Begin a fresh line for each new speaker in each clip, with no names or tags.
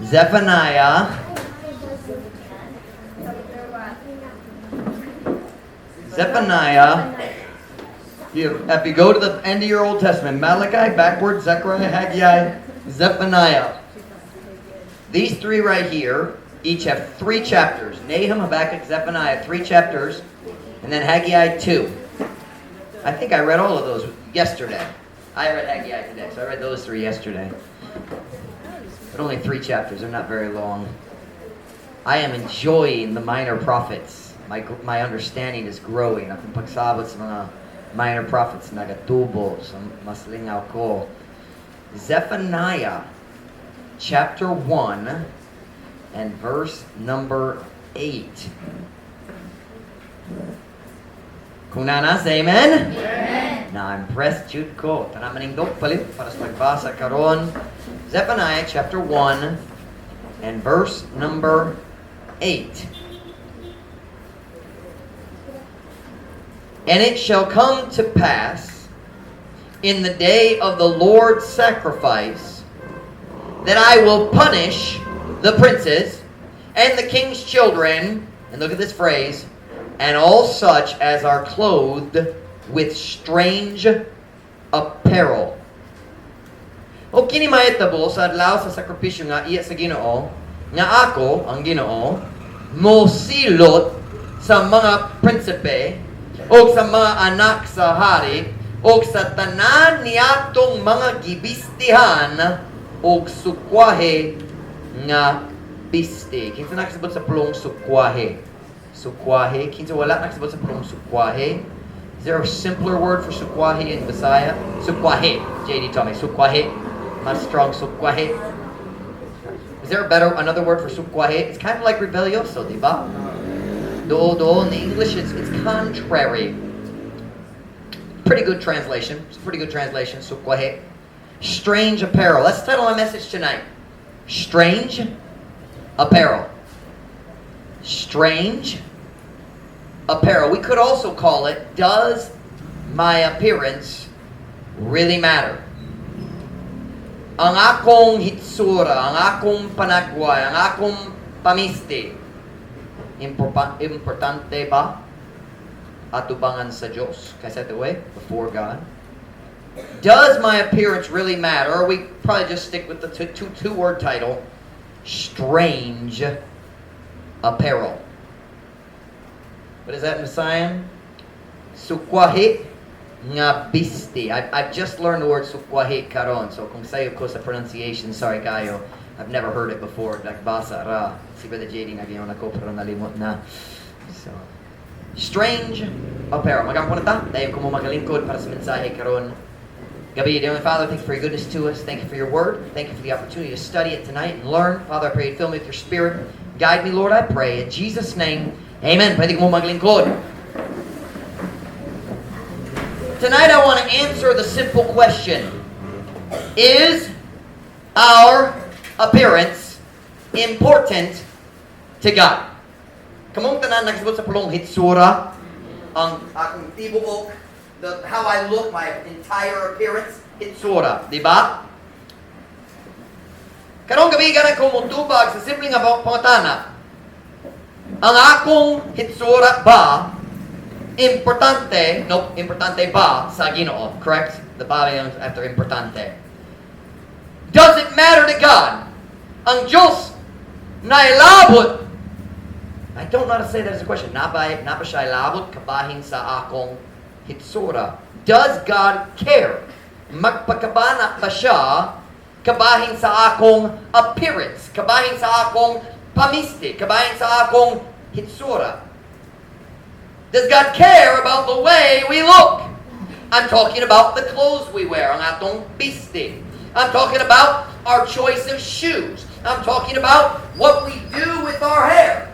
Zephaniah. If you go to the end of your Old Testament, Malachi, backwards, Zechariah, Haggai, Zephaniah. These three right here each have 3 chapters. Nahum, Habakkuk, Zephaniah, 3 chapters. And then Haggai, 2. I think I read all of those yesterday. I read Haggai today, so I read those 3 yesterday. But only 3 chapters. They're not very long. I am enjoying the minor prophets. My understanding is growing. Akong pagsabot sa mga minor prophets nagatubo. So mas lingaw ko. Zephaniah chapter 1 and verse number 8. Kung nanas, amen? Amen. Na-impressed Jude ko. Tanamaning dok palit para sa magbasa karon. Zephaniah chapter 1 and verse number 8. And it shall come to pass in the day of the Lord's sacrifice that I will punish the princes and the king's children, and look at this phrase, and all such as are clothed with strange apparel. O kini mahitabo sa adlaw sa sakripisyo nga iya sa Ginoo, nga ako, ang Ginoo, mosilot sa mga prinsipe, o sa mga anak sa hari, o sa tanan niyatong mga gibistihan, o sukwahe nga biste. Kinsa nakasabot sa pulong sukwahe? Sukwahe. Kinsa wala nakasabot sa pulong sukwahe? Is there a simpler word for sukwahe in Bisaya? Sukwahe. JD told me. Sukwahe. Mas strong sukwahe. Is there another word for sukwahe? It's kind of like rebellioso, diba? Do. In the English, it's contrary. Pretty good translation. It's a pretty good translation. Sukwahe. Strange apparel. That's the title of my message tonight. Strange apparel. Strange apparel. We could also call it, does my appearance really matter? Ang akong hitsura, ang akong panagway, ang akong pamisti, importante ba atubangan sa Diyos? Can I say it that way? Before God. Does my appearance really matter? Or we probably just stick with the two-word title, Strange Apparel. What is that in Visayan? Sukwahi nga bisti. I've just learned the word sukwahi karon. So kung sayo ko sa pronunciation, sorry kayo. I've never heard it before. Nagbasa ra. Si Brother JD nagyon ako pero nalimot na. So, strange apparel. Magampon na ta. Dahil ko mo magalingkod para sa mensahe karon. Gabi, dear Father, thank you for your goodness to us. Thank you for your word. Thank you for the opportunity to study it tonight and learn. Father, I pray you fill me with your spirit. Guide me, Lord, I pray. In Jesus' name, amen. Pwede ko mo maglingkod. Tonight I want to answer the simple question. Is our appearance important to God? Kamong tanan nagsabot sa pulong hitsura, ang akong tibuok, how I look, my entire appearance, hitsura, di ba? Karong gabi ganang ko mutubag sa simpleng pangatana. Ang akong hitsura ba importante ba sa Ginoo? Correct? The body after importante. Does it matter to God? Ang Diyos nailabot. I don't know how to say that as a question. Napa siya ilabot kabahin sa akong hitsura. Does God care? Magpakabana ba siya kabahin sa akong appearance? Kabahin sa akong pamisti? Kabahin sa akong hitsura? Does God care about the way we look? I'm talking about the clothes we wear, ang atong bisti. I'm talking about our choice of shoes. I'm talking about what we do with our hair.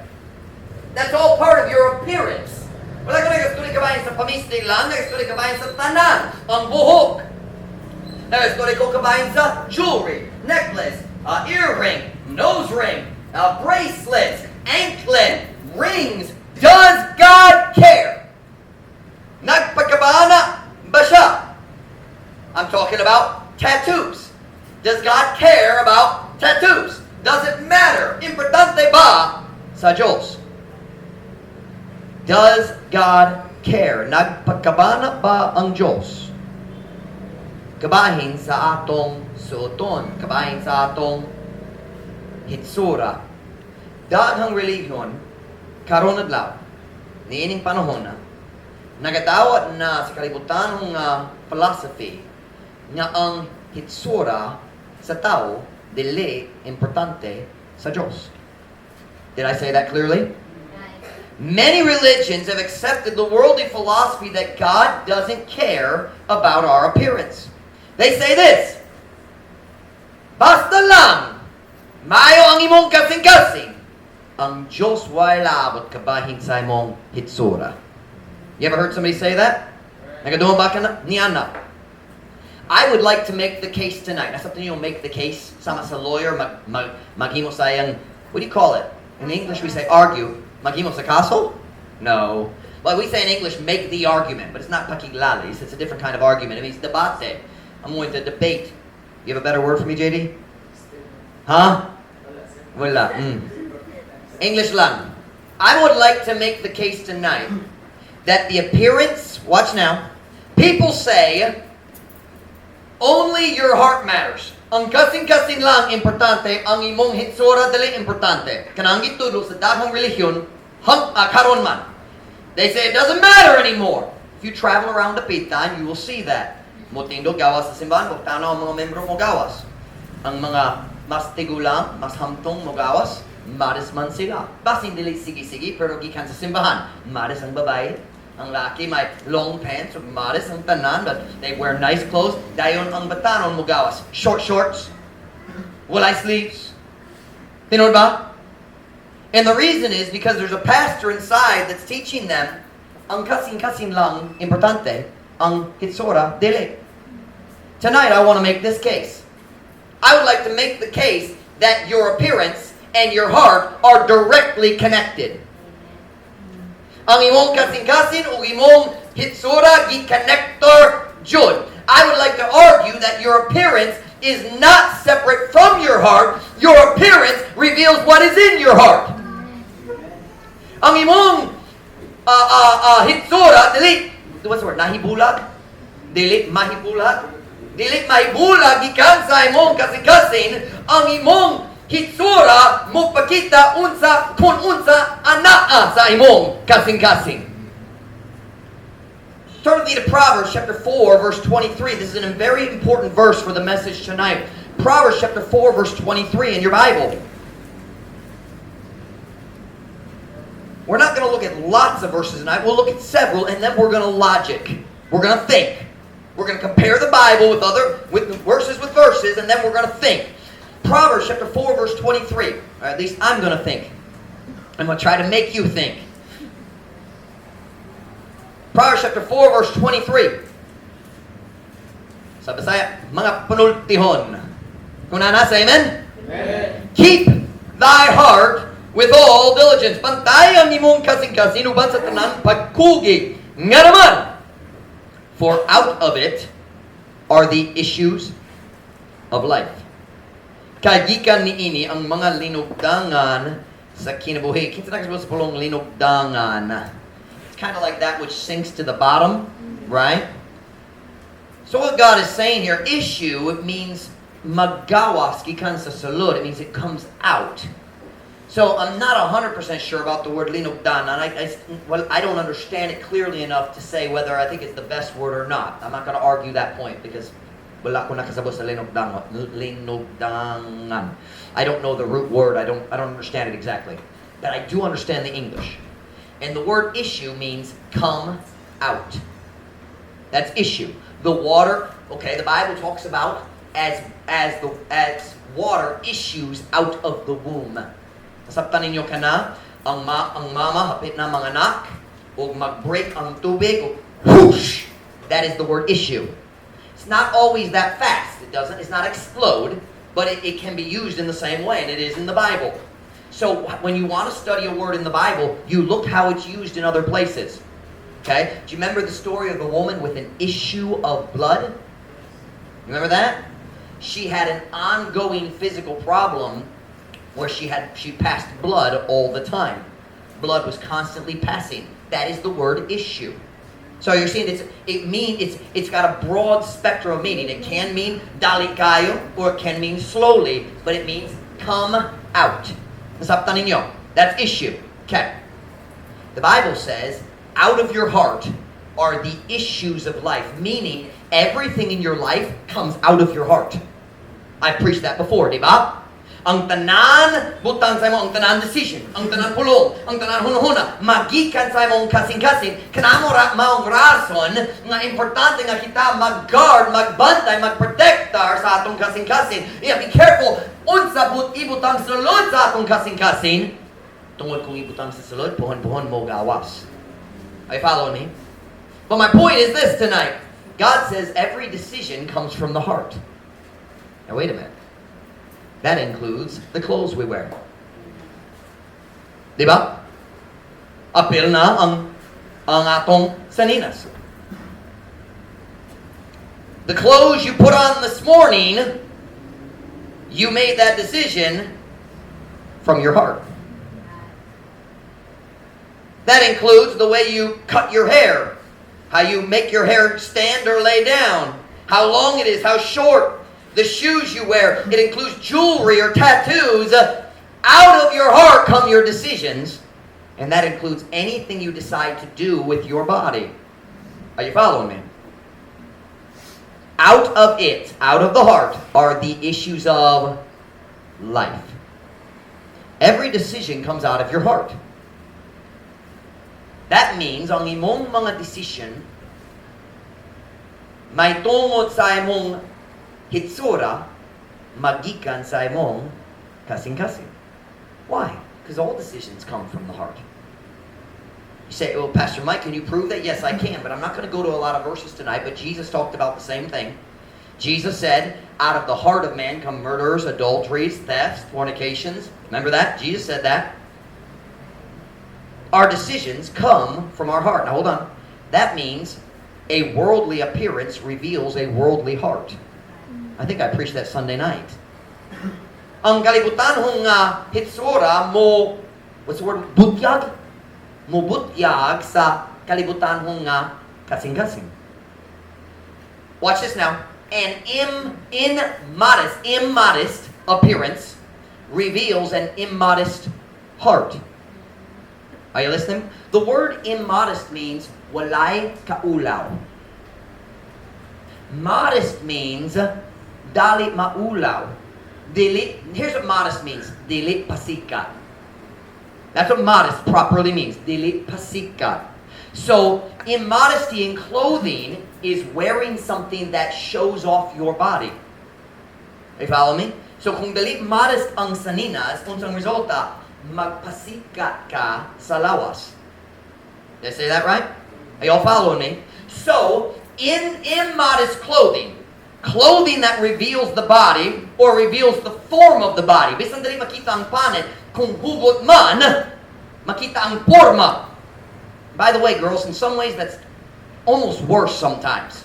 That's all part of your appearance. Wala ka nag-study kabahin sa pamisti lang, nag-study kabahin sa tanan, ang buhok. Nag-study ko kabahin sa jewelry, necklace, earring, nose ring, bracelets, anklet, rings. Does God care? Nagpagkabana ba siya? I'm talking about tattoos. Does God care about tattoos? Does it matter? Importante ba sa Diyos? Does God care? Nagpagkabana ba ang Diyos? Kabahin sa atong suoton, kabahin sa atong hitsura. Daghang relihiyon, karon adlaw, niining panahon na, nagadawat na sa kalibutan ng philosophy nga ang hitsura sa tao dili importante sa Diyos. Did I say that clearly? Many religions have accepted the worldly philosophy that God doesn't care about our appearance. They say this, basta lang, maayo ang imong kasing-kasing, ang Diyos way laabot kabahin sa imong hitsura. You ever heard somebody say that? Nagaduha ba ka na? Ni anak. I would like to make the case tonight. That's something you'll make the case. Sama sa lawyer, maghimo sayang, what do you call it? In English we say argue. Maghimo sa kaso? No. But we say in English, make the argument. But it's not pakiglalis. It's a different kind of argument. It means debate. I'm going to debate. You have a better word for me, JD? Huh? Wala. English lang. I would like to make the case tonight that the appearance, watch now, people say, only your heart matters. Ang kasing-kasing lang importante, ang imong hitsura dali importante. Kanang gitudo sa daghang relihiyon, karon man. They say it doesn't matter anymore. If you travel around the Pitan, you will see that. Motindo gawas sa simbahan, tanaw ang mga membro mo gawas. Ang mga mas tigulang, mas hamtong mo gawas, maris man sila. Basin dili sige-sige, pero gikan sa simbahan. Maris ang babae. Ang laki may long pants, maris ang tanan, but they wear nice clothes. Dayon ang batanon mo gawas. Short shorts, walay sleeves. Tinod ba? And the reason is because there's a pastor inside that's teaching them ang kasing-kasing lang importante, ang hitsura dili. Tonight I want to make this case. I would like to make the case that your appearance and your heart are directly connected. Ang imong kasing-kasing o imong hitsura gi-connector jud. I would like to argue that your appearance is not separate from your heart. Your appearance reveals what is in your heart. Ang imong hitsura, dili, what's the word? Nahibulag? Dili mahibulag? Dili mahibulag gikan sa imong kasing-kasing, ang imong hitsura mo pakita unsa kun unsa anaa sa imong kasing-kasing. Turn with me to Proverbs chapter 4 verse 23. This is a very important verse for the message tonight. Proverbs chapter 4 verse 23 in your Bible. We're not going to look at lots of verses tonight. We'll look at several and then we're going to logic. We're going to think. We're going to compare the Bible with verses with verses and then we're going to think. Proverbs chapter 4 verse 23. Or at least I'm going to think. I'm going to try to make you think. Proverbs chapter 4 verse 23. Sa Bisaya, mga panultihon. Kung nasa, amen? Amen. Keep thy heart with all diligence. Pantay ang imong kasing-kasing uban sa tanan pagkugi. Nga naman. For out of it are the issues of life. Kagikan niini ang mga linugdangan sa kinabuhi. Kinsa na sa pulong linugdangan? It's kind of like that which sinks to the bottom, right? So what God is saying here, issue, it means maggawas gikan sa sulod. It means it comes out. So I'm not 100% sure about the word linugdanan. I don't understand it clearly enough to say whether I think it's the best word or not. I'm not going to argue that point because wala ko nakasabot sa linugdangan. I don't know the root word. I don't understand it exactly. But I do understand the English. And the word issue means come out. That's issue. The water, okay, the Bible talks about as water issues out of the womb. Nasabtan ninyo ka na, ang mama hapit na mga anak, o mag-break ang tubig, o whoosh! That is the word issue. It's not always that fast. It's not explode, but it can be used in the same way, and it is in the Bible. So when you want to study a word in the Bible, you look how it's used in other places. Okay? Do you remember the story of the woman with an issue of blood? You remember that? She had an ongoing physical problem where she passed blood all the time. Blood was constantly passing. That is the word issue. So you're seeing it's got a broad spectrum of meaning. It can mean dali kayo, or it can mean slowly, but it means come out. Nasabtan ninyo? That's issue. Okay. The Bible says, out of your heart are the issues of life, meaning everything in your life comes out of your heart. I preached that before, di ba? Ang tanan, butang sa imong ang tanan decision, ang tanan pulong, ang tanan hunahuna, magikan sa imong kasing-kasing, kanamo maong rason nga importante nga kita mag-guard, magbantay, magprotektar sa atong kasing-kasing. Yeah, be careful, unsa ibutang sulod sa atong kasing-kasing, tungod kung ibutang sa sulod, puhon-puhon mo gawas. Are you following me? But my point is this tonight. God says every decision comes from the heart. Now wait a minute. That includes the clothes we wear. Diba? Apil na ang atong saninas. The clothes you put on this morning, you made that decision from your heart. That includes the way you cut your hair, how you make your hair stand or lay down, how long it is, how short, the shoes you wear. It includes jewelry or tattoos. Out of your heart come your decisions, and that includes anything you decide to do with your body. Are you following me? Out of it, out of the heart, are the issues of life. Every decision comes out of your heart. That means ang imong mga decision may tungod sa imong hitsura magikan sa imong kasing-kasing. Why? Because all decisions come from the heart. You say, well, Pastor Mike, can you prove that? Yes, I can, but I'm not going to go to a lot of verses tonight, but Jesus talked about the same thing. Jesus said, out of the heart of man come murders, adulteries, thefts, fornications. Remember that? Jesus said that. Our decisions come from our heart. Now hold on. That means a worldly appearance reveals a worldly heart. I think I preached that Sunday night. Ang kalibutan hong hitsura mo, what's the word? Butyag? Mo butyag sa kalibutan hong kasing-kasing. Watch this now. An immodest appearance reveals an immodest heart. Are you listening? The word immodest means walay kaulaw. Modest means dali maulaw. Here's what modest means. Dili pasikat. That's what modest properly means. Dili pasikat. So, immodesty in clothing is wearing something that shows off your body. You follow me? So, kung dili modest ang saninas, unsang resulta, magpasikat ka sa lawas. Did I say that right? Are y'all following me? So, in immodest clothing that reveals the body or reveals the form of the body. Bisan dali makita ang panet, kung hugot man, makita ang forma. By the way, girls, in some ways that's almost worse sometimes.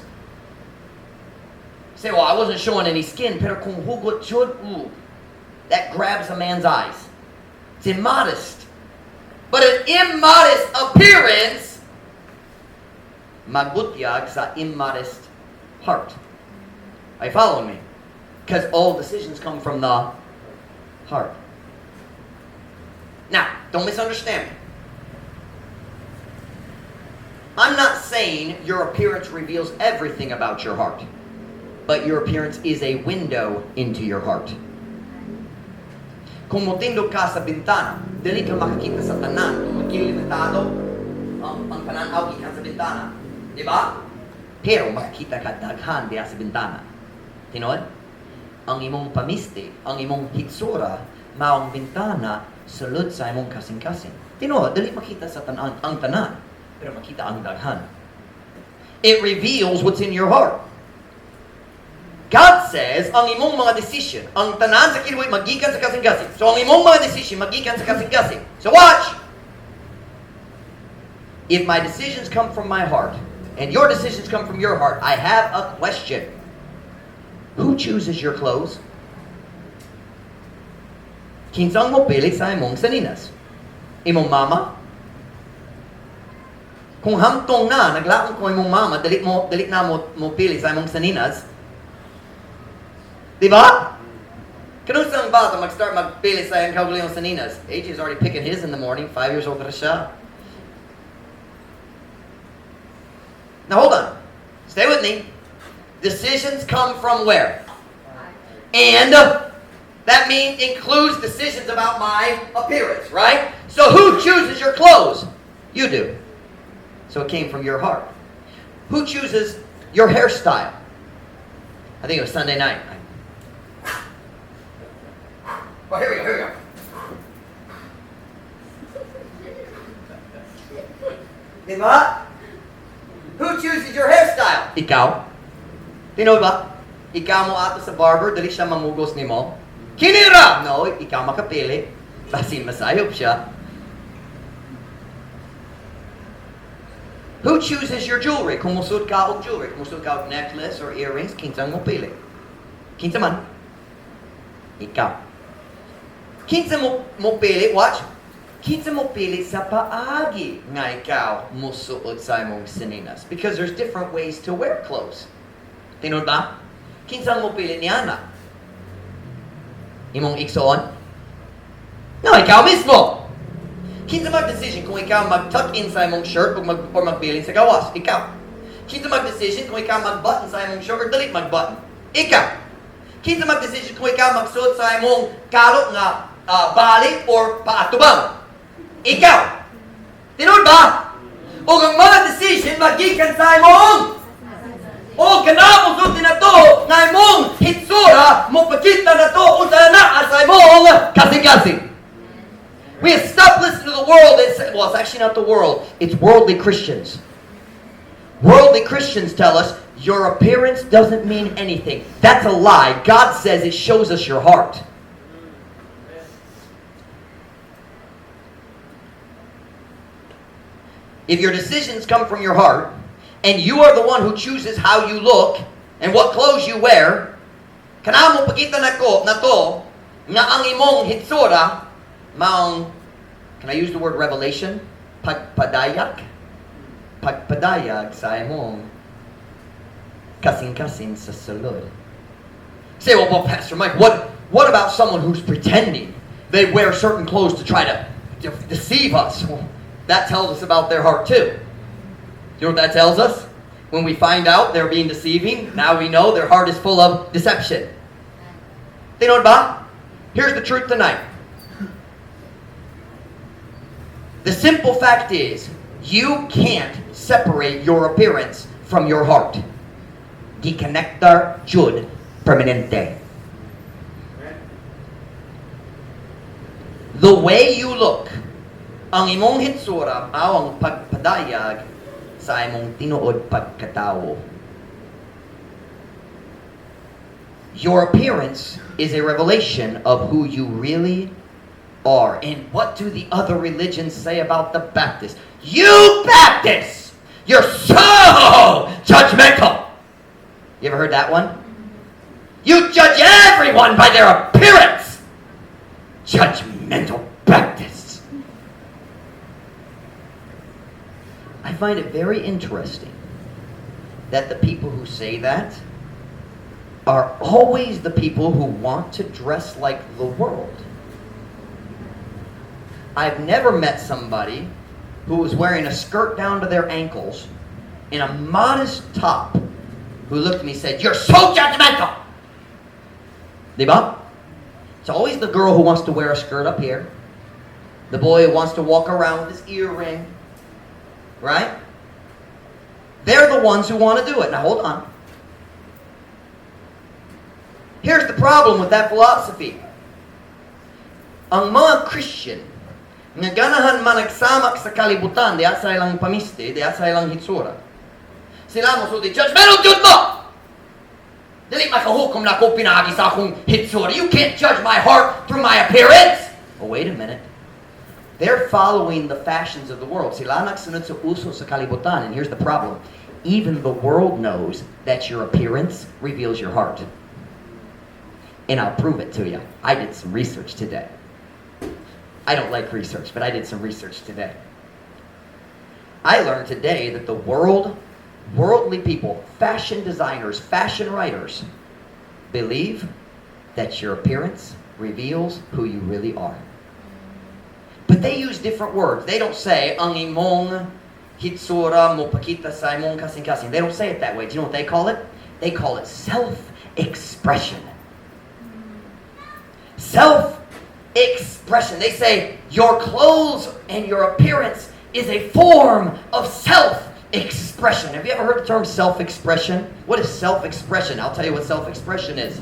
You say, well, I wasn't showing any skin, pero kung hugot jud, that grabs a man's eyes. It's immodest. But an immodest appearance magbutyag sa immodest heart. Are you following me? Because all decisions come from the heart. Now, don't misunderstand me. I'm not saying your appearance reveals everything about your heart, but your appearance is a window into your heart. Kung mutindog ka sa bintana, dili ka makikita sa tanan. Kung magkilimitado, ang pananaw ikan sa bintana. Di ba? Pero makikita ka daghan diya sa bintana. Tinood? Ang imong pamiste, ang imong hitsura, maong bintana, sulod sa imong kasing-kasing. Tinood? Dili makita sa tanan, ang tanan. Pero makita ang daghan. It reveals what's in your heart. God says, ang imong mga decision, ang tanan sa kinabuhi magikan sa kasing-kasing. So ang imong mga decision magikan sa kasing-kasing. So watch! If my decisions come from my heart, and your decisions come from your heart, I have a question. Who chooses your clothes? Kinsang mo pili sa imong saninas? Imong mama? Kung hamtong na, naglaong ko imong mama, dali na mo pili sa imong saninas. Diba? Kanong isang bata mag-start magpili sa iyong kaugalingong saninas? AJ is already picking his in the morning. 5 years old na siya. Now hold on. Stay with me. Decisions come from where? And that means includes decisions about my appearance, right? So who chooses your clothes? You do. So it came from your heart. Who chooses your hairstyle? I think it was Sunday night. Well, here we go. Diba? Who chooses your hairstyle? Ikaw. Tino ba? Ikaw mo ato sa barber, dali siya mamugos ni mo. Kinira! No, ikaw makapili. Kasi masayop siya. Who chooses your jewelry? Kung musud ka og jewelry, kung musud ka og necklace or earrings, kinsa mo pili? Kinsa man? Ikaw. Kinsa mo pili? Watch. Kinsa mo pili sa paagi nga ikaw musuod sa imong saninas. Because there's different ways to wear clothes. Tinod ba? Kinsa mo pili ni Ana? Imong iksoon? No, ikaw mismo. Kinsa mag-decision kung ikaw mag-tuck in sa imong shirt o magpiling sa gawas? Ikaw. Kinsa mag-decision kung ikaw mag-button sa imong shirt o dali mag-button? Ikaw. Kinsa mag-decision kung ikaw magsuot sa imong kalot nga bali or paatubang? Ikaw. Tinod ba? O ang mga decision magikan sa imong o kanamo suti na to nga imong hitsura mo pagkita na to unsa na sa imong kasing-kasing. We have stopped listening to the world. It's actually not the world. It's worldly Christians. Worldly Christians tell us your appearance doesn't mean anything. That's a lie. God says it shows us your heart. If your decisions come from your heart, and you are the one who chooses how you look and what clothes you wear, kanamo pakita na to nga ang imong hitsura maong, can I use the word revelation? Pagpadayag sa imong kasing-kasing sa sulod. Say, well, Pastor Mike, what about someone who's pretending they wear certain clothes to try to deceive us? Well, that tells us about their heart too. You know what that tells us? When we find out they're being deceiving, now we know their heart is full of deception. Tinod ba? Here's the truth tonight. The simple fact is, you can't separate your appearance from your heart. Di connectar jud permanente. The way you look, ang imong hitsura, ang pagpadayag sa imong tinuod pagkatao. Your appearance is a revelation of who you really are. And what do the other religions say about the Baptists? You Baptists! You're so judgmental! You ever heard that one? You judge everyone by their appearance! Judgmental Baptists. I find it very interesting that the people who say that are always the people who want to dress like the world. I've never met somebody who was wearing a skirt down to their ankles in a modest top who looked at me and said, "You're so judgmental!" Diba? It's always the girl who wants to wear a skirt up here. The boy who wants to walk around with his earring. Right? They're the ones who want to do it. Now hold on. Here's the problem with that philosophy. Ang mga Christian nga ganahan managsamak sa kalibutan, diya sa ilang pamiste, diya sa ilang hitsura. Sila mo sulti, judgmental jud mo! Dili makahukom na ako pinagi sa akong hitsura. You can't judge my heart through my appearance! Oh, wait a minute. They're following the fashions of the world. Sila nagsunod sa uso sa kalibutan. And here's the problem. Even the world knows that your appearance reveals your heart. And I'll prove it to you. I did some research today. I don't like research, but I did some research today. I learned today that the worldly people, fashion designers, fashion writers, believe that your appearance reveals who you really are. But they use different words. They don't say, ang imong hitsura mo pakita sa imong kasing-kasing. They don't say it that way. Do you know what they call it? They call it self-expression. Self-expression. They say your clothes and your appearance is a form of self-expression. Have you ever heard the term self-expression? What is self-expression? I'll tell you what self-expression is.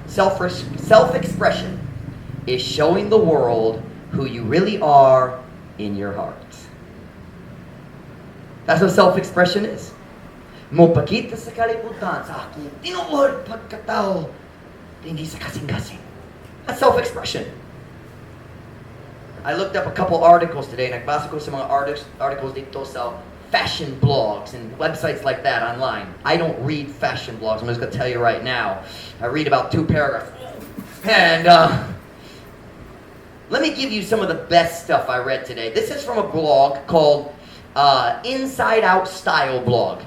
Self-expression is showing the world who you really are in your heart. That's what self-expression is. Mopakita sa kalibutan sa aking tinuod pagkatao hindi sa kasing-kasing. That's self-expression. I looked up a couple articles today. Nagbasa ko sa mga articles dito sa fashion blogs and websites like that online. I don't read fashion blogs. I'm just going to tell you right now. I read about 2 paragraphs. And let me give you some of the best stuff I read today. This is from a blog called Inside Out Style blog.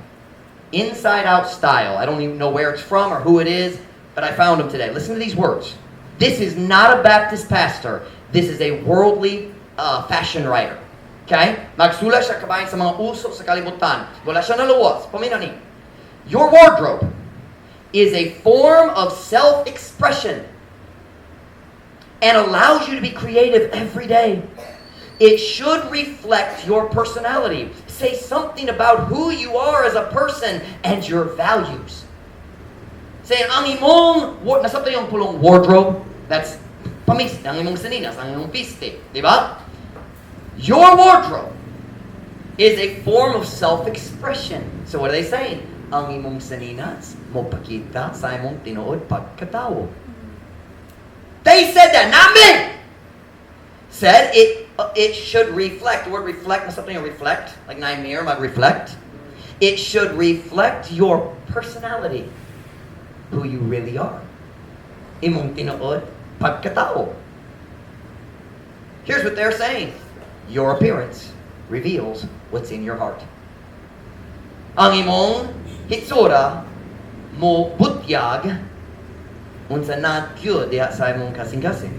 Inside Out Style. I don't even know where it's from or who it is, but I found them today. Listen to these words. This is not a Baptist pastor. This is a worldly fashion writer. Okay? Magsulat siya kabayan sa mga uso sa kalibutan. Wala siya naluwas. Paminani. Your wardrobe is a form of self-expression and allows you to be creative every day. It should reflect your personality. Say something about who you are as a person and your values. Say, ang imong, nasabta yung pulong wardrobe, that's pamiste, ang imong saninas, ang imong piste, di ba? Your wardrobe is a form of self-expression. So what are they saying? Ang imong saninas, mopakita sa imong tinuod pagkatao. They said that, not me! Said it should reflect. The word reflect is something to reflect, like nightmare, mag-reflect. It should reflect your personality, who you really are. Imong tinuod pagkatao. Here's what they're saying. Your appearance reveals what's in your heart. Ang imong hitsura mo butyag unsa na gyud diha sa imong kasing-kasing.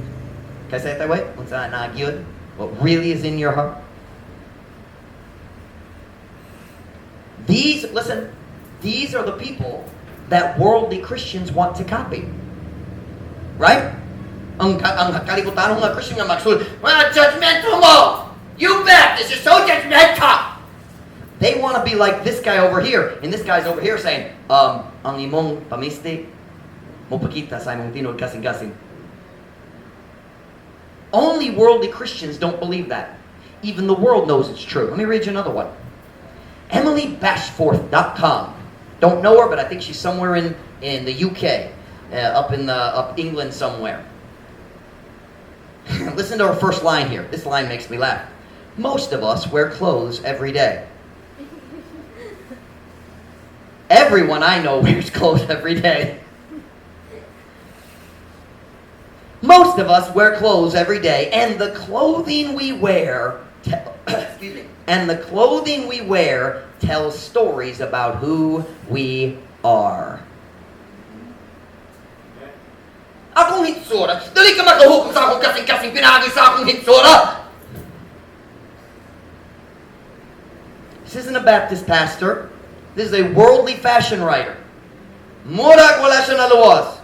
Can I say it that way? Unsa na gyud? What really is in your heart? These are the people that worldly Christians want to copy. Right? Ang kalibutan ng mga Christian nga magsul, "Well, judgmental mo! You Baptists are so judgmental!" They want to be like this guy over here, and this guy's over here saying, ang imong pamiste, mopakita sa imong tinuod kasing-kasing. Only worldly Christians don't believe that. Even the world knows it's true. Let me read you another one. EmilyBashforth.com. Don't know her, but I think she's somewhere in the UK, up England somewhere. Listen to her first line here. This line makes me laugh. Most of us wear clothes every day. Everyone I know wears clothes every day. Most of us wear clothes every day, and the clothing we wear tells stories about who we are. Akong hitsura, dali ka makahukom sa akong kasing-kasing pinagi sa akong hitsura. This isn't a Baptist pastor. This is a worldly fashion writer. Murag wala siya naluwas.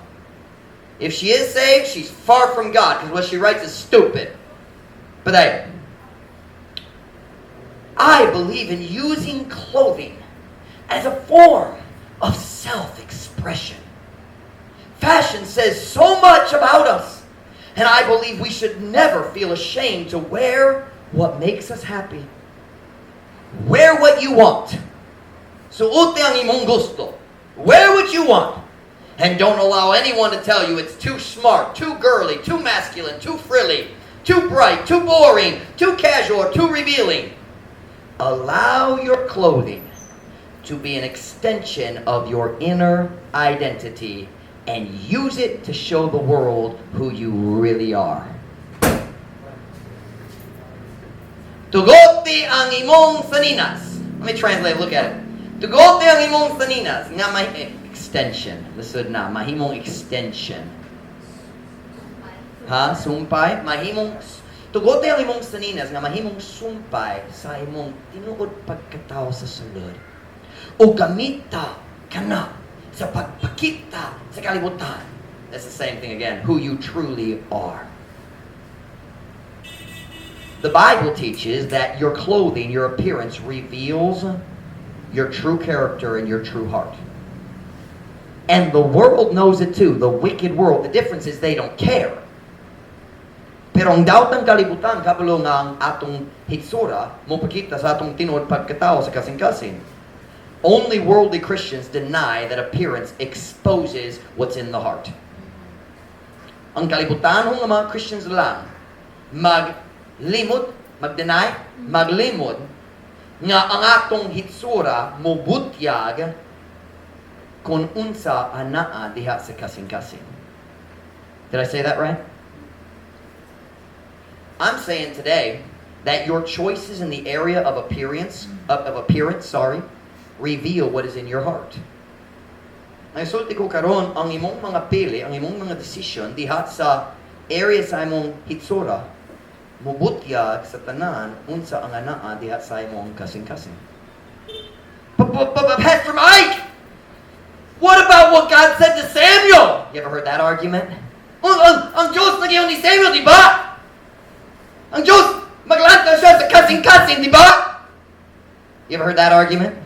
If she is saved, she's far from God, because what she writes is stupid. But I believe in using clothing as a form of self-expression. Fashion says so much about us, and I believe we should never feel ashamed to wear what makes us happy. Wear what you want. Suote ang imong gusto. Wear what you want. And don't allow anyone to tell you it's too smart, too girly, too masculine, too frilly, too bright, too boring, too casual, or too revealing. Allow your clothing to be an extension of your inner identity and use it to show the world who you really are. Tugot ang imong saninas. Let me translate, look at it. Tugot ang imong saninas. Nga may extension. Lisod na, mahimong extension. Ha? Sumpay? Mahimong, tugot ang imong saninas nga mahimong sumpay sa imong tinuod pagkatao sa sulod. O gamita kana sa pagpakita sa kalibutan. That's the same thing again. Who you truly are. The Bible teaches that your clothing, your appearance reveals your true character and your true heart. And the world knows it too. The wicked world. The difference is they don't care. Pero ang daot ng kalibutan, kabalo nga ang atong hitsura, mopakita sa atong tinuod pagkatao sa kasing-kasing. Only worldly Christians deny that appearance exposes what's in the heart. Ang kalibutan ng mga Christians lang, maglimod, mag-deny, maglimod, nga ang atong hitsura mubutyag kung unsa anaa diha sa kasing-kasing. Did I say that right? I'm saying today that your choices in the area of appearance, reveal what is in your heart. Naisulti ko karon ang imong mga pili, ang imong mga decision diha sa area sa imong hitsura mubutyag sa tanan unsa ang anaa diha sa imong kasing-kasing. Pastor Mike, what about what God said to Samuel? You ever heard that argument? Ang Diyos nagyaw ni Samuel, di ba? Ang Diyos maglanta siya sa kasing-kasing, di ba? You ever heard that argument?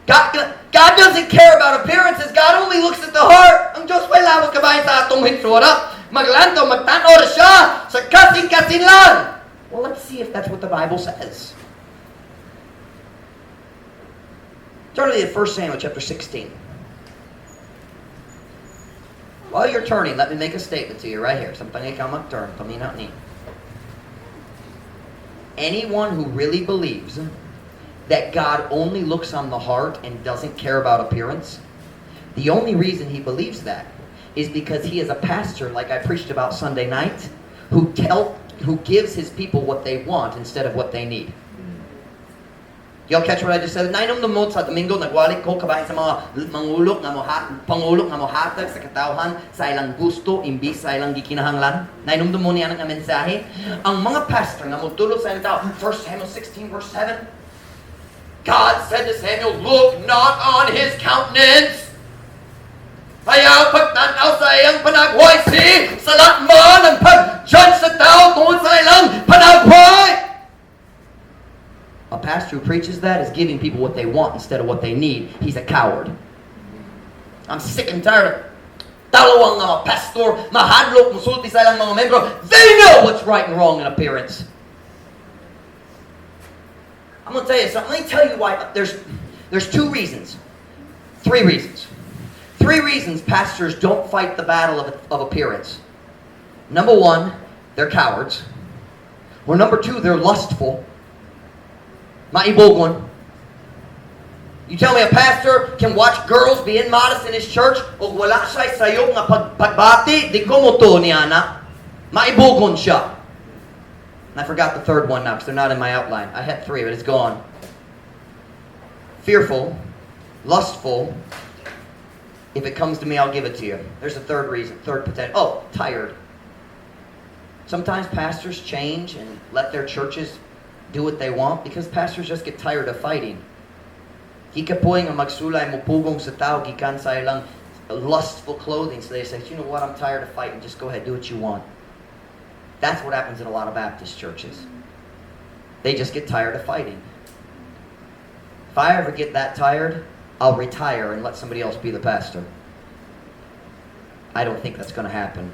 God doesn't care about appearances. God only looks at the heart. Ang Diyos wala magkabayan sa atong hitsura. Maglantaw, magtanor siya sa kasing-kasing lang. Well, let's see if that's what the Bible says. Turn to 1 Samuel chapter 16. While you're turning, let me make a statement to you right here. Something ikaw mag-turn, paminaw ni. Anyone who really believes that God only looks on the heart and doesn't care about appearance, the only reason he believes that is because he is a pastor, like I preached about Sunday night, who gives his people what they want instead of what they need. Y'all catch what I just said? Nainom mo sa Domingo, nagwalik ko kabahin sa mga pangulok nga mohatag sa katawhan sa ilang gusto, imbis sa ilang gikinahanglan. Nainom mo niya ng mensahe. Ang mga pastor nga motulo sa ilang tao, 1 Samuel 16 verse 7, God said to Samuel, look not on his countenance. Ayaw pagtanaw sa iyang panagway, si salat man ang pag-judge sa tao kung sa ilang panagway. A pastor who preaches that is giving people what they want instead of what they need. He's a coward. I'm sick and tired of dalawang mga pastor, mahadlok, musulti sa ilang mga membro. They know what's right and wrong in appearance. I'm going to tell you something. Let me tell you why. There's two reasons. Three reasons. Three reasons pastors don't fight the battle of appearance. Number one, they're cowards. Or number two, they're lustful. Maibogon. You tell me a pastor can watch girls being modest in his church o wala siya sayop nga pagbati, di ko mo to niya na. Maibogon siya. And I forgot the third one now because they're not in my outline. I had three, but it's gone. Fearful, lustful. If it comes to me, I'll give it to you. There's a third reason, third potential. Oh, tired. Sometimes pastors change and let their churches do what they want because pastors just get tired of fighting. Hikapoy nga magsulay mo pugong sa tao gikan sa ilang lustful clothing, so they say, you know what, I'm tired of fighting, just go ahead, do what you want. That's what happens in a lot of Baptist churches. They just get tired of fighting. If I ever get that tired, I'll retire and let somebody else be the pastor. I don't think that's going to happen.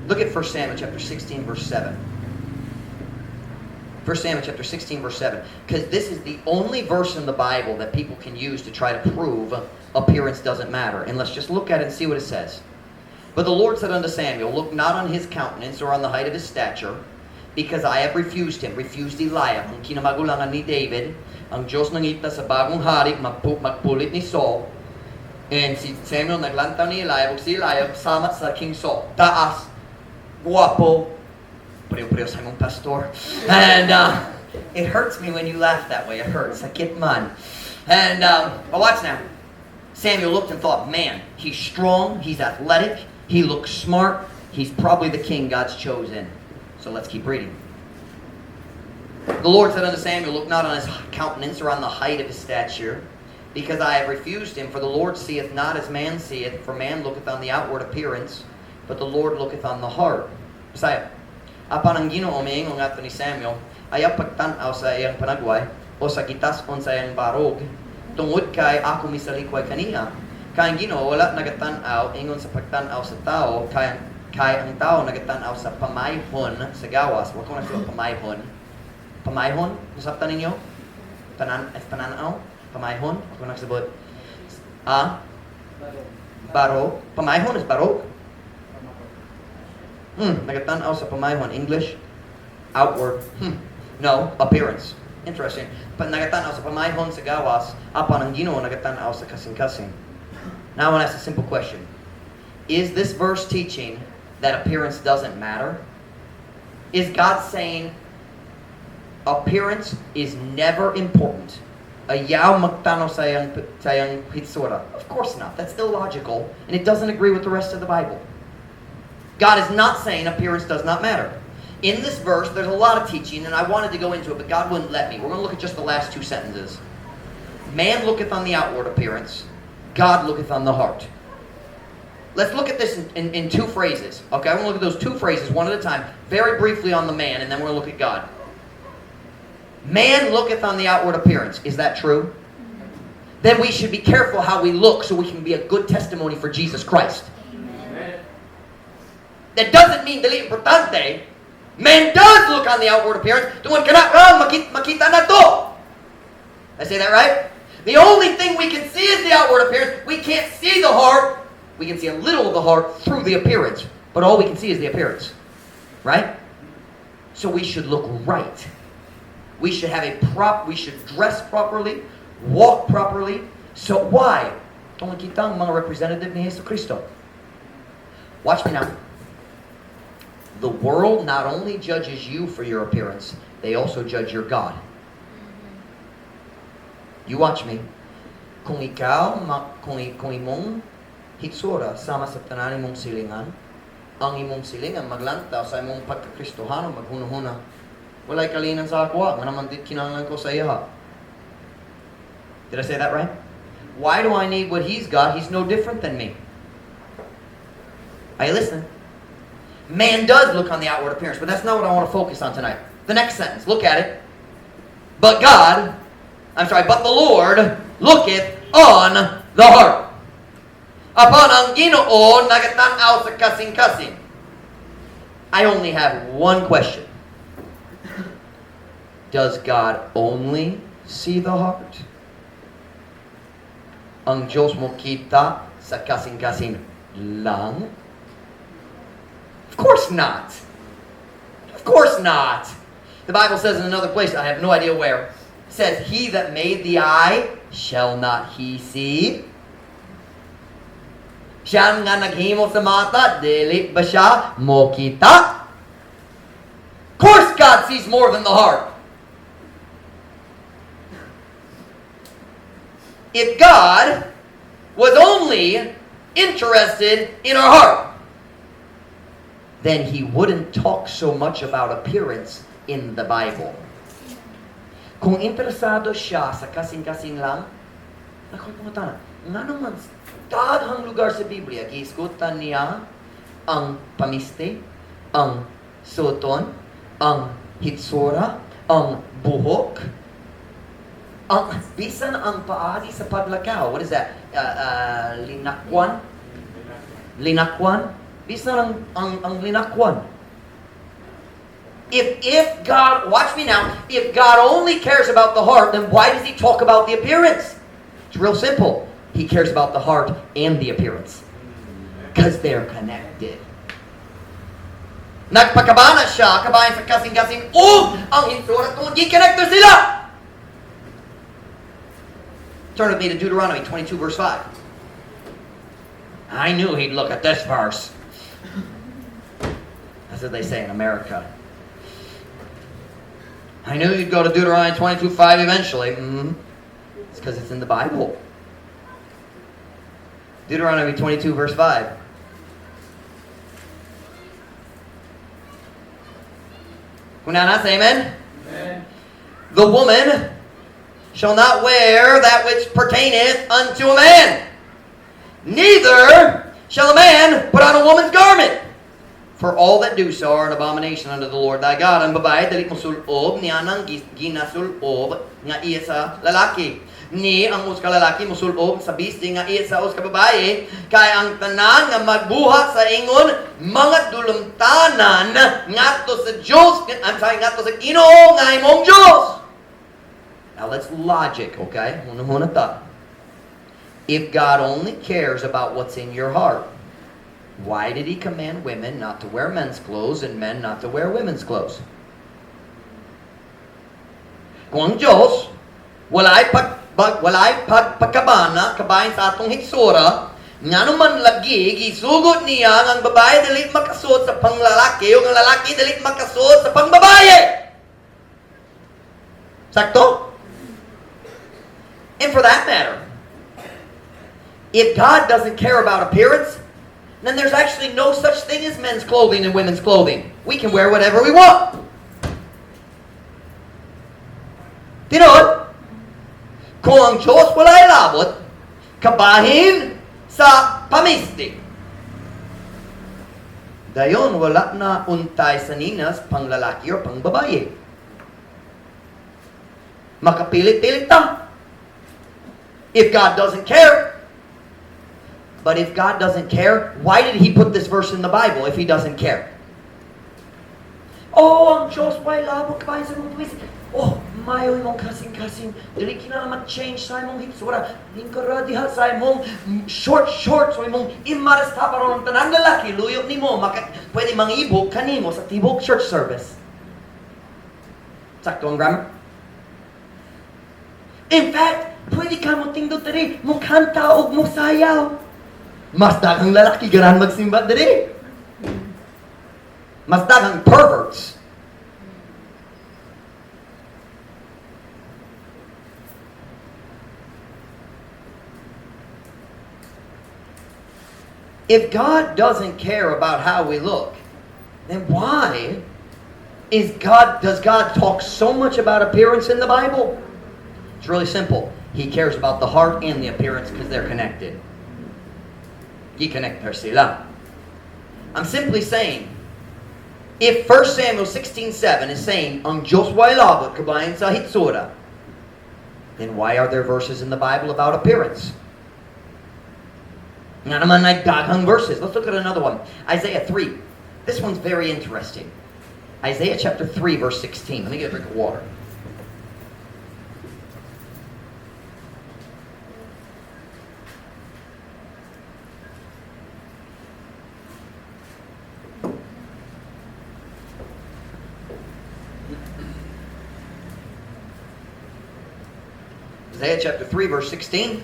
Look at 1 Samuel chapter 16, verse 7. 1 Samuel chapter 16, verse 7. Because this is the only verse in the Bible that people can use to try to prove appearance doesn't matter. And let's just look at it and see what it says. But the Lord said unto Samuel, look not on his countenance or on the height of his stature, because I have refused him. Refused Eliab. Ang kinamagulangan ni David, ang Diyos nangita sa bagong hari, magpulit ni Saul. And si Samuel naglantaw ni Eliab, si Eliab sama sa King Saul. Taas. guapo, prio-prio sa imong pastor. And it hurts me when you laugh that way. It hurts. Sakit man. And but watch now. Samuel looked and thought, man, he's strong, he's athletic, he looks smart, he's probably the king God's chosen. So let's keep reading. The Lord said unto Samuel, look not on his countenance or on the height of his stature, because I have refused him. For the Lord seeth not as man seeth, for man looketh on the outward appearance, but the Lord looketh on the heart. Saya, apan ang Ginoo miingon ngadto ni Samuel, ayaw pagtan-aw sa iyang panagway, o sa gitas-on sa iyang barog, tungod kay ako misalikway kaniya. Kay ang Ginoo wala nagatan-aw ingon sa pagtan-aw sa tao, kay ang tao nagatan-aw sa pamayhon sa gawas. Wa ko na sila pamayhon. Pamayhon, nasabtan ninyo? Pananaw? Pamayhon? Ako nagsabot. Barog. Pamayhon is barog? Nagatan-aw sa pamayhon. English? Outward. No, appearance. Interesting. Nagatan-aw sa pamayhon sa gawas, apan ang Ginoo nagatan-aw sa kasing-kasing. Now I want to ask a simple question. Is this verse teaching that appearance doesn't matter? Is God saying appearance is never important? Ayaw magtanaw sa iyang hitsura. Of course not. That's illogical, and it doesn't agree with the rest of the Bible. God is not saying appearance does not matter. In this verse, there's a lot of teaching, and I wanted to go into it, but God wouldn't let me. We're going to look at just the last two sentences. Man looketh on the outward appearance. God looketh on the heart. Let's look at this in two phrases. Okay, I'm going to look at those two phrases one at a time, very briefly on the man, and then we're going to look at God. Man looketh on the outward appearance. Is that true? Then we should be careful how we look so we can be a good testimony for Jesus Christ. Amen. That doesn't mean dili importante. Man does look on the outward appearance. Tungod kana makita na to. I say that right? The only thing we can see is the outward appearance. We can't see the heart. We can see a little of the heart through the appearance, but all we can see is the appearance. Right? So we should look right. We should have we should dress properly, walk properly. So why? Tungod kita ang mga representative ni Jesu Cristo. Watch me now. The world not only judges you for your appearance, they also judge your God. You watch me. Kung ikaw, kung imong hitsura sama sa tanan imong silingan, ang imong silingan maglantaw sa imong pagkakristohano, maghunahuna. Walay kalinan sa ako, nga naman dit kinahanglan ko sa iya. Did I say that right? Why do I need what he's got? He's no different than me. Are you listening? Man does look on the outward appearance, but that's not what I want to focus on tonight. The next sentence, look at it. But the Lord looketh on the heart. Upon ang Ginoo nagatan-aw sa kasing-kasing. I only have one question. Does God only see the heart? Ang Diyos mo kita sa kasing-kasing lang? Of course not. Of course not. The Bible says in another place, I have no idea where, it says, he that made the eye, shall not he see? Siya nga naghimo sa mata, dili ba siya mokita? Of course God sees more than the heart. If God was only interested in our heart, then he wouldn't talk so much about appearance in the Bible. Kung interesado siya sa kasing-kasing lang, ako pumunta na, nga naman, daghang lugar sa Biblia, giisgutan niya ang pamiste, ang suoton, ang hitsura, ang buhok, ang bisan ang paagi sa paglakaw. What is that? Linakwan? Linakwan? Bisan ang linakwan. If God, watch me now, if God only cares about the heart, then why does he talk about the appearance? It's real simple. He cares about the heart and the appearance. Because they're connected. Nagpakabana siya, kabayan sa kasing-kasing, ang hinsura kung di-connector sila! Turn with me to Deuteronomy 22 verse 5. I knew he'd look at this verse. as they say in America. I knew you'd go to Deuteronomy 22:5 eventually. It's because it's in the Bible. Deuteronomy 22 verse 5. Kunana, say amen? Amen. The woman shall not wear that which pertaineth unto a man. Neither shall a man put on a woman's garment. For all that do so are an abomination unto the Lord thy God. Ang babae, dali musulob, niya nang ginasulob, nga iya sa lalaki. Ni ang us ka lalaki, musulob sa bisti, nga iya sa us ka babae, kay ang tanan nga magbuhat sa ingon, mga dulumtanan, ngadto sa Diyos, ngadto sa Ginoo, nga imong Diyos. Now let's logic, okay? Huna ta. If God only cares about what's in your heart, why did He command women not to wear men's clothes and men not to wear women's clothes? Kung ang Diyos, walay pagkabana, kabahin sa atong higsura, nga naman lagi, gisugot niya ang babae dali makasuot sa panglalaki o ang lalaki dali makasuot sa pangbabae. Sakto? And for that matter, if God doesn't care about appearance, then there's actually no such thing as men's clothing and women's clothing. We can wear whatever we want. Tinod, kung ang Diyos walay labot, kabahin sa pamistik. Dayon, wala na untay sa ninas pang lalaki o pang babae. Makapilit-pilit ta. If God doesn't care. But if God doesn't care, why did He put this verse in the Bible if He doesn't care? Oh, ang Diyos, why labot kabahin sa mong twist? Oh, mayo imong kasing-kasing. Dili ka na mag-change sa imong hitsura. Lingkara diha sa imong short so imong imarasta para ng tanang lalaki. Luyok ni mo. Pwede mangibog kanimo sa tibok church service. Sakto ang grammar? In fact, pwede ka mo tingdot diri, mo kanta o mo sayaw. Mas daghang lalaki ganahan magsimba diri. Mas daghang perverts. If God doesn't care about how we look, then why does God talk so much about appearance in the Bible? It's really simple. He cares about the heart and the appearance because they're connected. I-connect sila. I'm simply saying, if 1 Samuel 16:7 is saying, ang Diyos way labot kabahin sa hitsura, then why are there verses in the Bible about appearance? Nga naman ay daghang verses. Let's look at another one. Isaiah 3. This one's very interesting. Isaiah chapter 3 verse 16. Let me get a drink of water. Isaiah chapter 3 verse 16.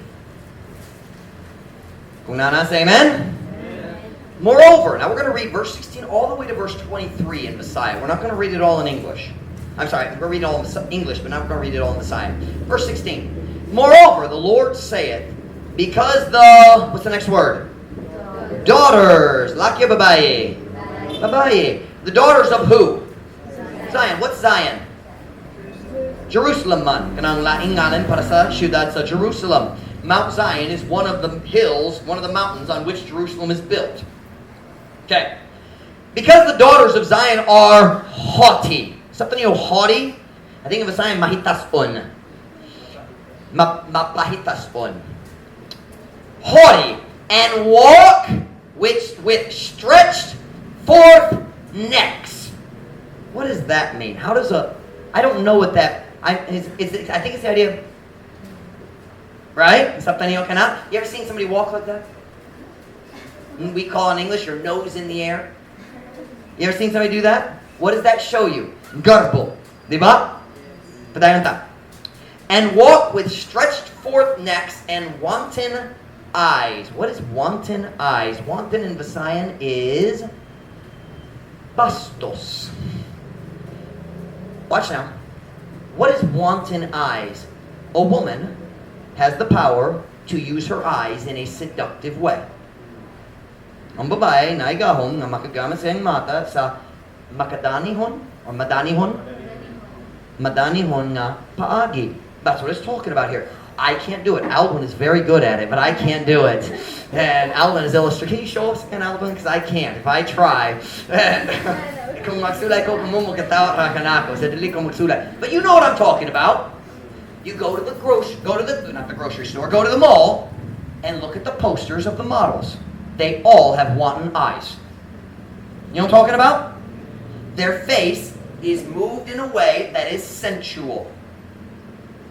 Kung nana, say amen? Amen. Moreover, now we're going to read verse 16 all the way to verse 23 in Messiah. We're not going to read it all in English. I'm sorry, we're going to read it all in English, but not going to read it all in Messiah. Verse 16. Moreover, the Lord saith, because what's the next word? Daughters. Laki babaye. Babaye. The daughters of who? Zion. What's Zion? Jerusalem man. Kanang laing ngalan para sa syudad sa Jerusalem. Mount Zion is one of the hills, one of the mountains on which Jerusalem is built. Okay. Because the daughters of Zion are haughty. Something you know, haughty? I think of a Zion, mahitason. Mapahitason. Haughty. And walk with stretched forth necks. What does that mean? How does I don't know what that... I think it's the idea... Right? You ever seen somebody walk like that? We call in English your nose in the air. You ever seen somebody do that? What does that show you? Garbo. Diba? Padayon ta. And walk with stretched forth necks and wanton eyes. What is wanton eyes? Wanton in Visayan is Bastos. Watch now. What is wanton eyes? A woman has the power to use her eyes in a seductive way. Ang babae na igahon nga makagamit sa iyang mata sa makadanihon or madanihon nga paagi. That's what it's talking about here. I can't do it. Alvin is very good at it, but I can't do it. And Alvin is illustrating. Can you show us again, Alvin? Because I can't. If I try. Kung magsulay ko, kumumukatawa ka kanako. Sa dili ko magsulay. But you know what I'm talking about. You go to the not the grocery store, go to the mall and look at the posters of the models. They all have wanton eyes. You know what I'm talking about? Their face is moved in a way that is sensual.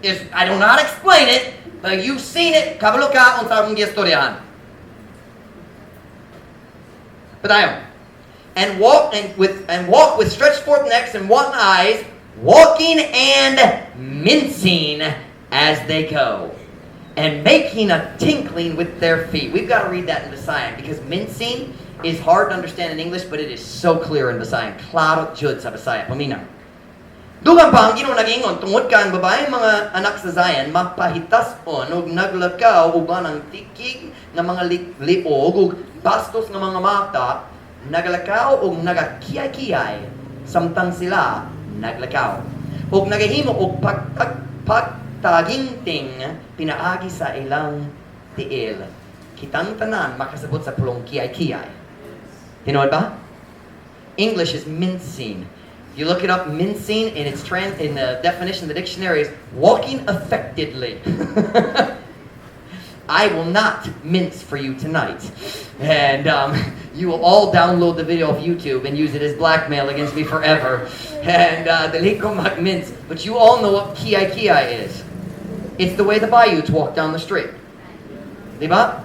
I do not explain it, but you've seen it. Kabalo ka unsa mong giistoryahan. Padayon. And walk with stretched forth necks and wanton eyes, walking and mincing as they go, and making a tinkling with their feet. We've got to read that in Visayan because mincing is hard to understand in English, but it is so clear in Visayan. Klaro jud sa Visayan. Paminaw. Dugang pa ang Ginoo nag-ingon tungod kang babaeng mga anak sa Zion magpahitas-on ug naglakaw uban ang tikig nga mga liog ug bastos nga mga mata naglakaw ug nagakiyay-kiyay samtang sila naglakaw ug nagahimo og pagtaginting pinaagi sa ilang tiil. Kitang tanan makasabot sa pulong kiyay-kiyay. Tinuod ba? English is mincing. You look it up, mincing, and it's in the definition of the dictionary is walking affectedly. I will not mince for you tonight. And you will all download the video of YouTube and use it as blackmail against me forever. And dali ko mag-mince. But you all know what kiyay-kiyay is. It's the way the Bayouts walk down the street. Diba?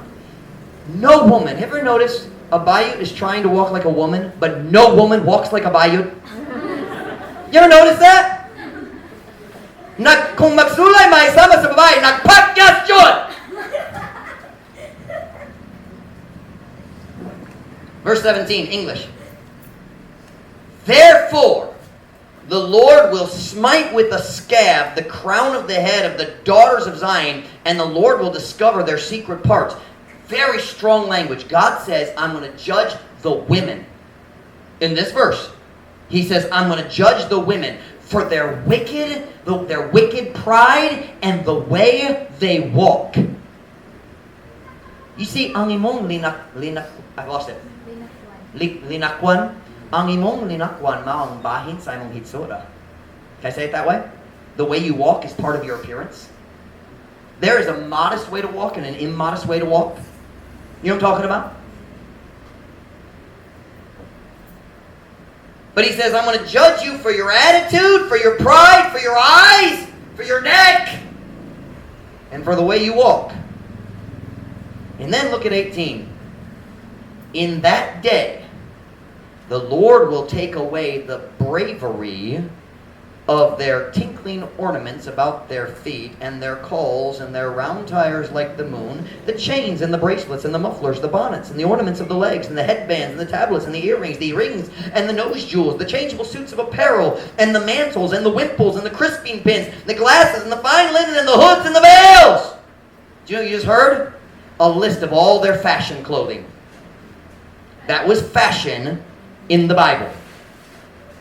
No woman. Have you ever noticed a Bayut is trying to walk like a woman, but no woman walks like a Bayut? You ever notice that? Kung magsulay maisama sa babae, nagpakyas yun! Verse 17, English. Therefore, the Lord will smite with a scab the crown of the head of the daughters of Zion, and the Lord will discover their secret parts. Very strong language. God says, I'm going to judge the women. In this verse, He says, I'm going to judge the women for their wicked pride and the way they walk. You see, ang imong linakwan, ang imong linakwan maong bahin sa imong hitsura. Can I say it that way? The way you walk is part of your appearance. There is a modest way to walk and an immodest way to walk. You know what I'm talking about? But he says, I'm going to judge you for your attitude, for your pride, for your eyes, for your neck, and for the way you walk. And then look at 18. In that day, the Lord will take away the bravery of their tinkling ornaments about their feet, and their calls, and their round tires like the moon, the chains and the bracelets and the mufflers, the bonnets and the ornaments of the legs, and the headbands and the tablets and the earrings and the nose jewels, the changeable suits of apparel, and the mantles and the wimples and the crisping pins, the glasses and the fine linen and the hoods and the veils. Do you know what you just heard? A list of all their fashion clothing. That was fashion in the Bible.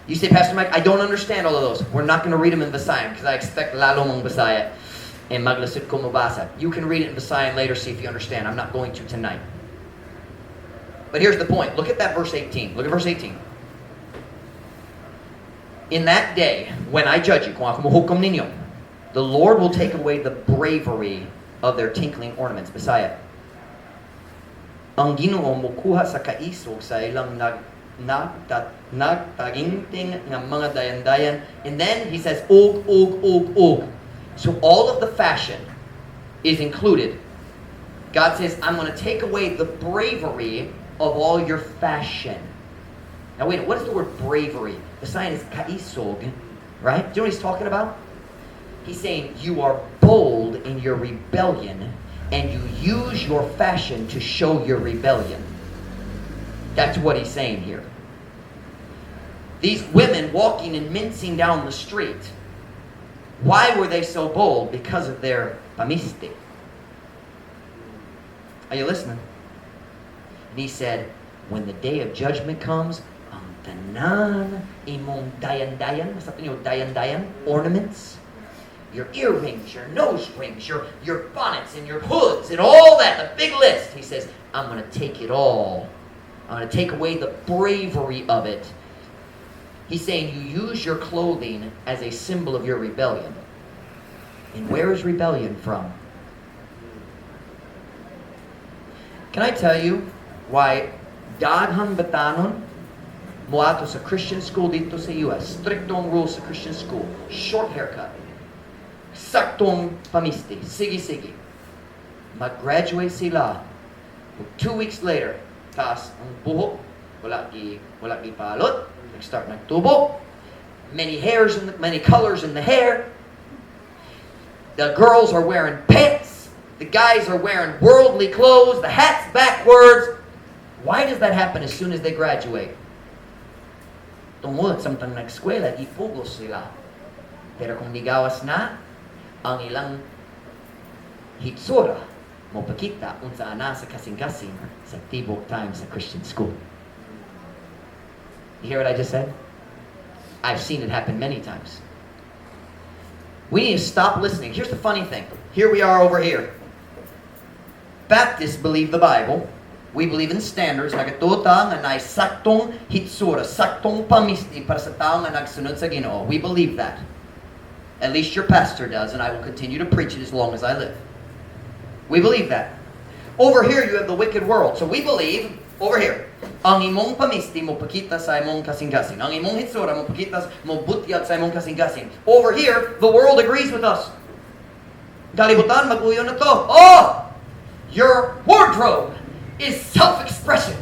You say, Pastor Mike, I don't understand all of those. We're not going to read them in Visayan because I expect lalo mong Bisaya and maglasud ko mabasa. You can read it in Visayan later, see if you understand. I'm not going to tonight. But here's the point. Look at that verse 18. Look at verse 18. In that day, when I judge you, kung ako mahukom ninyo, the Lord will take away the bravery of their tinkling ornaments. Bisaya. Ang Ginoo mokuha sa kaisog sa ilang nagtaginting ng mga dayan-dayan. And then he says, og. So all of the fashion is included. God says, I'm going to take away the bravery of all your fashion. Now wait, what is the word bravery? The sign is kaisog, right? Do you know what he's talking about? He's saying you are bold in your rebellion and you use your fashion to show your rebellion. That's what he's saying here. These women walking and mincing down the street. Why were they so bold? Because of their pamiste. Are you listening? And he said, when the day of judgment comes, ang tanan imong dayan-dayan, masarap niyo dayan-dayan, ornaments, your earrings, your nose rings, your bonnets and your hoods and all that, the big list. He says, I'm going to take it all. I'm going to take away the bravery of it. He's saying you use your clothing as a symbol of your rebellion. And where is rebellion from? Can I tell you why daghang batanon moato sa Christian school dito sa US? Striktong rules sa Christian school. Short haircut. Saktong pamisti. Sige. Mag-graduate sila. 2 weeks later, tas ang buhok, wala ki palot. Nag-start nagtubo. Many colors in the hair. The girls are wearing pants. The guys are wearing worldly clothes. The hats backwards. Why does that happen as soon as they graduate? Tungod samtang nag-eskwela, ipugos sila. Pero kung ligawas na, ang ilang hitsura mo pakita unsa ana sa kasing-kasing sa tibok time sa Christian school. You hear what I just said? I've seen it happen many times. We need to stop listening. Here's the funny thing. Here we are over here. Baptists believe the Bible. We believe in standards. Nagatuta nga na saktong hitsura, saktong pamisti para sa tao nga nagsunod sa Ginoo. We believe that. At least your pastor does, and I will continue to preach it as long as I live. We believe that. Over here, you have the wicked world. So we believe, over here, ang imong pamisti mo pakita sa imong kasing-kasing. Ang imong hitsura mo pakita mo butyag sa imong kasing-kasing. Over here, the world agrees with us. Kalibutan, mag-uyo na to. Oh! Your wardrobe is self-expression.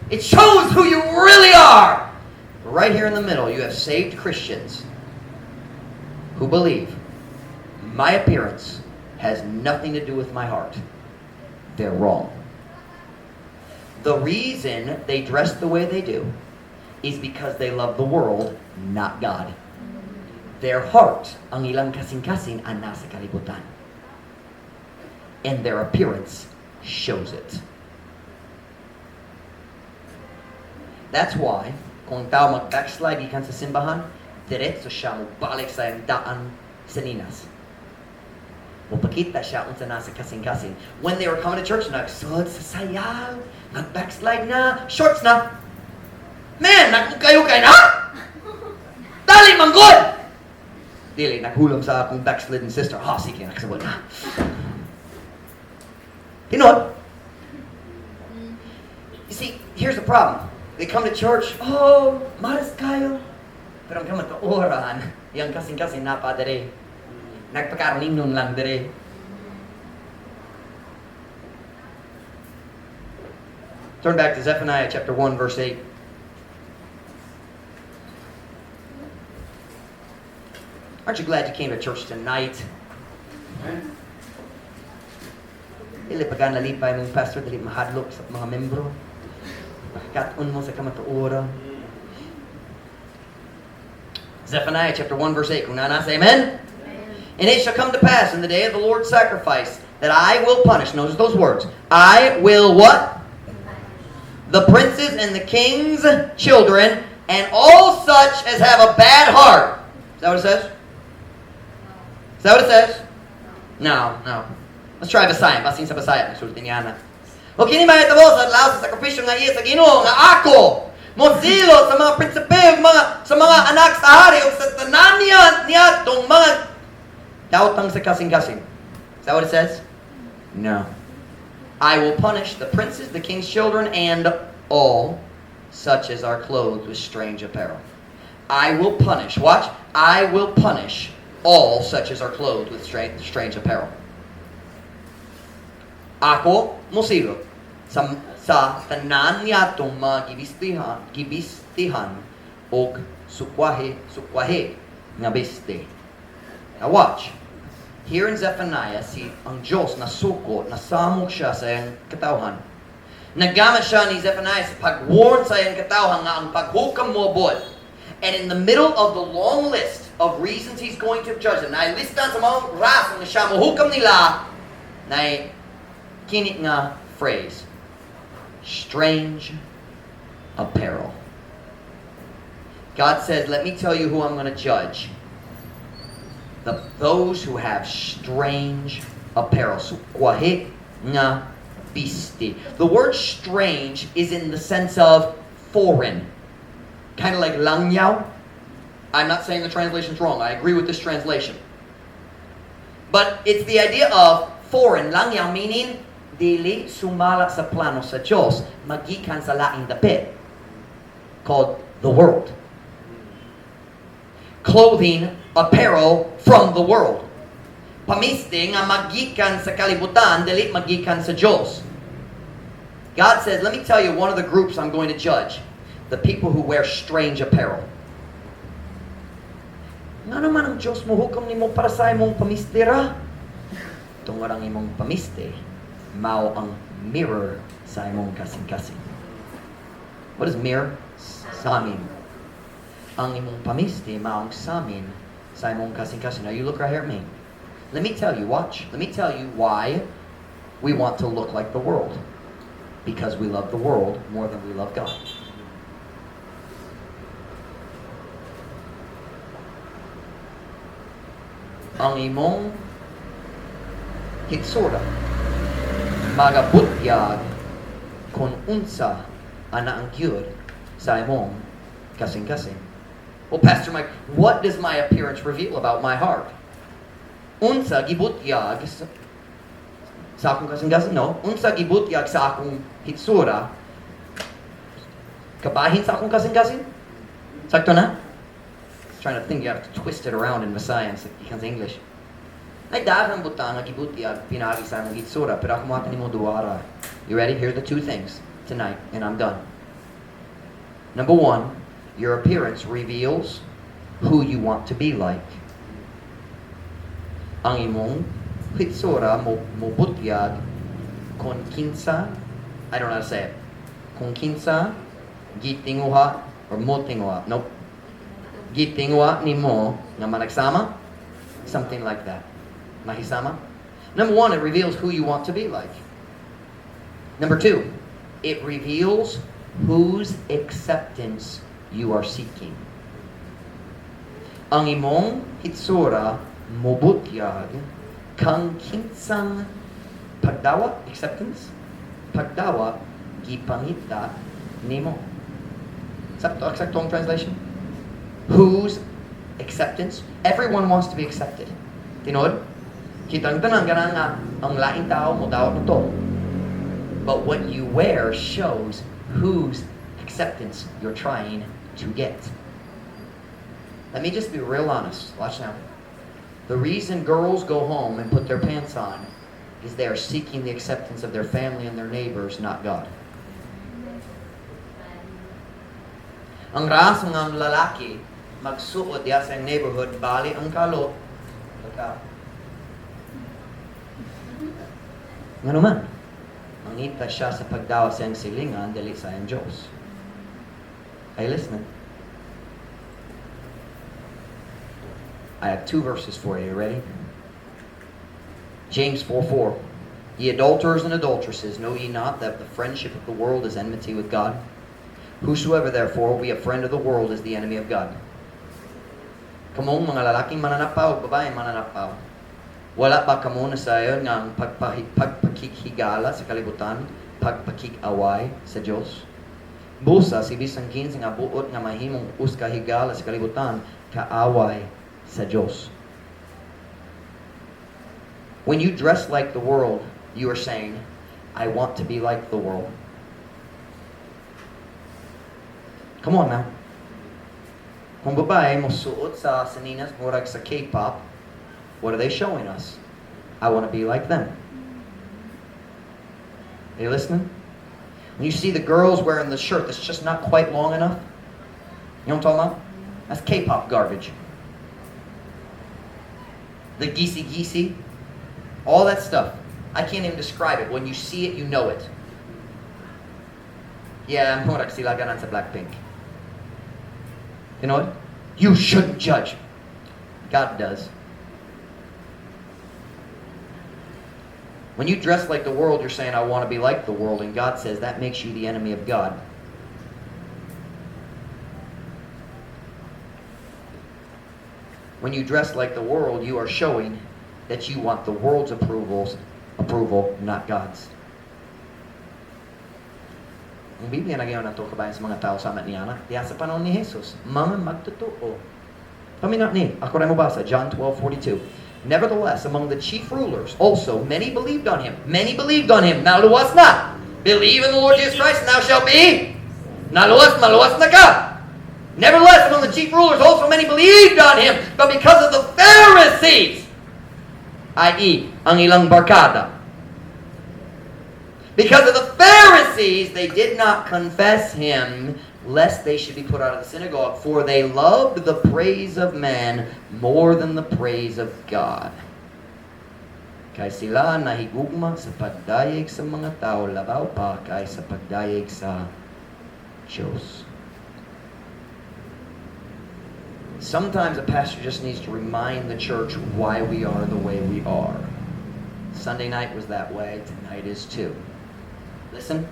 It shows who you really are. But right here in the middle, you have saved Christians who believe my appearance has nothing to do with my heart. They're wrong. The reason they dress the way they do is because they love the world, not God. Their heart, ang ilang kasing-kasing, ang nasa kalibutan. And their appearance shows it. That's why, kung tao mag-backslide ikan sa simbahan, diretso siya balik sa daan sa ninas. Mupakita siya unsa nasa kasing-kasing. When they were coming to church, nagsud sa sayaw, nag-backslide na, shorts na. Man, nagkukayukay na! Dali, manggod! Dili, naghulog sa akong backslidden sister. Sige, nakasabot na. Tinod. You see, here's the problem. They come to church, malas kayo. Pero ang kamat orahan, yung kasing-kasing napadere. Nagpakaroon lang dere. Turn back to Zephaniah chapter 1, verse 8. Aren't you glad you came to church tonight? Dili pagka nalipay ng pastor, dili mahadlok sa mga membro. Makakataon mo sa kamatuora. Zephaniah chapter 1, verse 8. Kung nanasa, amen? And it shall come to pass in the day of the Lord's sacrifice that I will punish. Notice those words. I will what? The princes and the king's children and all such as have a bad heart. Is that what it says? Is that what it says? No. Let's try Basayan. Basin sa Basayan. Nagsulti niya na. O kinimayat mo sa lao sa sakripisyo nga iya sa Ginoo nga ako monsilo sa mga prinsipe sa mga anak sa hari o sa tanan niya tong mga daotang sa kasing-kasing. Is that what it says? No. I will punish the princes, the king's children, and all such as are clothed with strange apparel. I will punish. Watch. I will punish all such as are clothed with strange apparel. Ako mosilo sa tanan niyatong mga gibistihan og sukwahe nga biste. Now watch. Here in Zephaniah, ang Diyos nasuko, nasamok siya sa iyang katawhan. Nagamit siya ni Zephaniah sa pag-warn sa iyang katawhan nga ang paghukam mo abot. And in the middle of the long list of reasons he's going to judge them, na listan sa mga rason na siya mahukam nila, na kinit nga phrase, strange apparel. God says, let me tell you who I'm going to judge. Those who have strange apparel. So, kwahe nga biste. The word strange is in the sense of foreign. Kind of like langyaw. I'm not saying the translation's wrong. I agree with this translation. But it's the idea of foreign. Langyaw meaning, dili sumala sa plano sa Diyos, magikan sa laing dapit, called the world. Clothing, apparel from the world. Pamiste nga magikan sa kalibutan, dili magikan sa Diyos. God says, let me tell you one of the groups I'm going to judge. The people who wear strange apparel. Nga naman ang Diyos mo, hukam ni mo para sa imong pamistira. Itong warang imong pamiste, mao ang mirror sa imong kasing-kasing. What is mirror? Samin. Ang imong pamiste, mao ang samin sa imong kasing-kasing. Now you look right here at me. Let me tell you, watch. Let me tell you why we want to look like the world. Because we love the world more than we love God. Ang imong hitsura magabutyag kung unsa ana ang gyud sa imong kasing-kasing. Well, Pastor Mike, what does my appearance reveal about my heart? Unsa gibutyag sa akong kasing-kasing? No. Unsa gibutyag sa akong hitsura kabahin sa akong kasing-kasing? Sakto na? Trying to think, you have to twist it around in Messiah so it becomes English. Ay daghang butang nga gibutyag pinagi sa imong hitsura, pero ako mata nimo duara. You ready? Here's the two things tonight, and I'm done. Number one, your appearance reveals who you want to be like. Ang imong hitsura mo butyag kung kinsa, I don't know how to say it. Kung kinsa gitinguha or mo tinguha. Nope. Gitingwa nimo nga managsama, something like that. Mahisama. Number one, it reveals who you want to be like. Number two, it reveals whose acceptance you are seeking. Ang imong hitsura mobutyag kang kinsang pagdawa, acceptance, pagdawa gipangita nimo. Sakto ang translation? Whose acceptance? Everyone wants to be accepted. Tinod? Kitang tanan ganang nga ang laing tao mo dawat na to. But what you wear shows whose acceptance you're trying to get. Let me just be real honest. Watch now. The reason girls go home and put their pants on is they are seeking the acceptance of their family and their neighbors, not God. Ang rason ng lalaki magsuot diya sa neighborhood, bali ang kalot, nga naman, mangita siya sa pagdawa sa iyang silingan, dali sa iyang Diyos. Are you listening? I have two verses for you. Ready? James 4:4. Ye adulterers and adulteresses, know ye not that the friendship of the world is enmity with God? Whosoever therefore will be a friend of the world is the enemy of God. Kamong mga lalaking mananapaw, babaeng mananapaw, wala ba kamo na sa iyo nga ang pagpakikigala sa kalibutan, pagpakikaway sa Diyos? Busa, si bisang 15 nga buot nga mahimong uskahigala sa kalibutan, kaaway sa Diyos. When you dress like the world, you are saying, I want to be like the world. Come on now. Kung babae mo suot sa saninas murag sa K-pop, what are they showing us? I want to be like them. Are you listening? When you see the girls wearing the shirt that's just not quite long enough, you know what I'm talking about? That's K-pop garbage. The geesy, all that stuff. I can't even describe it. When you see it, you know it. Yeah, morak sila ganan sa Blackpink. You know what? You shouldn't judge. God does. When you dress like the world, you're saying, I want to be like the world. And God says that makes you the enemy of God. When you dress like the world, you are showing that you want the world's approval, not God's. Ang Biblia na ngayon na ito, kabayan sa mga tao sa amat niya na, diya sa panahon ni Jesus, mga magtotoo. Paminat ni, ako rin mo basa, John 12:42. Nevertheless, among the chief rulers, also many believed on him. Many believed on him. Naluwas na. Believe in the Lord Jesus Christ, and thou shalt be. Naluwas na ka. Nevertheless, among the chief rulers, also many believed on him. But because of the Pharisees, i.e., ang ilang barkada, because of the Pharisees, they did not confess him, lest they should be put out of the synagogue. For they loved the praise of man more than the praise of God. Kaya sila nahigugma sa pagdayeg sa mga tao, labaw pa kay sa pagdayeg sa Diyos. Sometimes a pastor just needs to remind the church why we are the way we are. Sunday night was that way, tonight is too. Listen,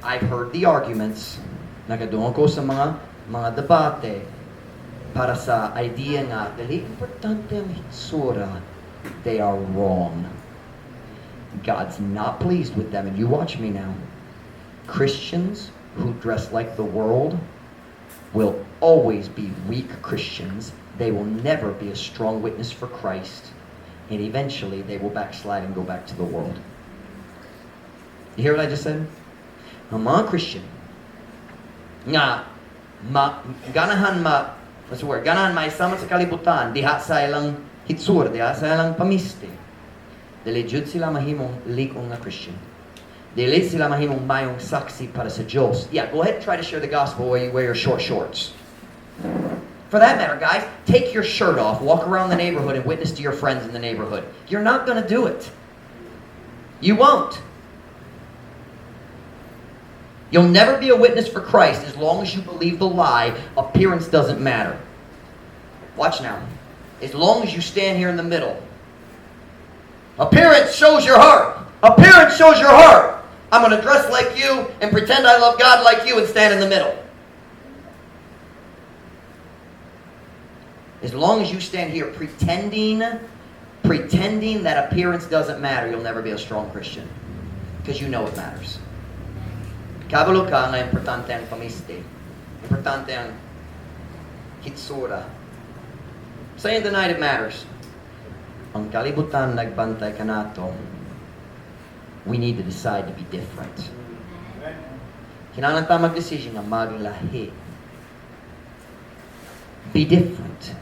I've heard the arguments, nagadoon ko sa mga debate para sa idea nga, dali importante ang hitsura. They are wrong. God's not pleased with them, and you watch me now. Christians who dress like the world will always be weak Christians. They will never be a strong witness for Christ, and eventually they will backslide and go back to the world. You hear what I just said? Ang mga Christian nga ganahan maisama sa kalibutan diha sa ilang hitsura, diha sa ilang pamiste. Dili jud sila mahimong likong nga Christian. Dili sila mahimong mayong saksi para sa Diyos. Yeah, go ahead and try to share the gospel while you wear your short shorts. For that matter, guys, take your shirt off, walk around the neighborhood and witness to your friends in the neighborhood. You're not going to do it. You won't. You'll never be a witness for Christ as long as you believe the lie, appearance doesn't matter. Watch now. As long as you stand here in the middle. Appearance shows your heart. Appearance shows your heart. I'm going to dress like you and pretend I love God like you and stand in the middle. As long as you stand here pretending that appearance doesn't matter, you'll never be a strong Christian. Because you know it matters. Kabalo ka na importante ang pamiste. Importante ang hitsura. Saying the night it matters. Ang kalibutan nagbantay ka nato. We need to decide to be different. Kinahanglan ta mag-decision na maglahi. Be different.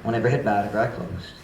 Whenever head bowed, every eye closed.